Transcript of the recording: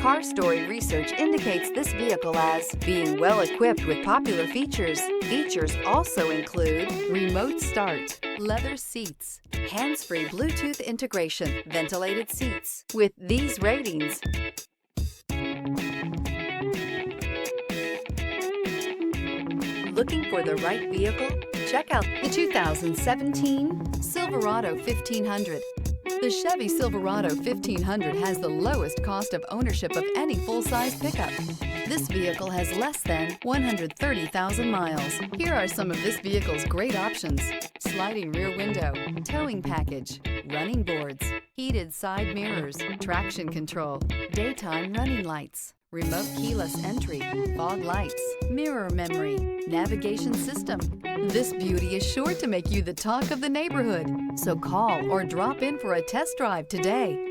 Car Story research indicates this vehicle as being well equipped with popular features. Features also include remote start, leather seats, hands-free Bluetooth integration, ventilated seats. With these ratings, looking for the right vehicle? Check out the 2017 Silverado 1500. The Chevy Silverado 1500 has the lowest cost of ownership of any full-size pickup. This vehicle has less than 130,000 miles. Here are some of this vehicle's great options: sliding rear window, towing package, running boards, heated side mirrors, traction control, daytime running lights, remote keyless entry, fog lights, mirror memory, navigation system. This beauty is sure to make you the talk of the neighborhood. So call or drop in for a test drive today.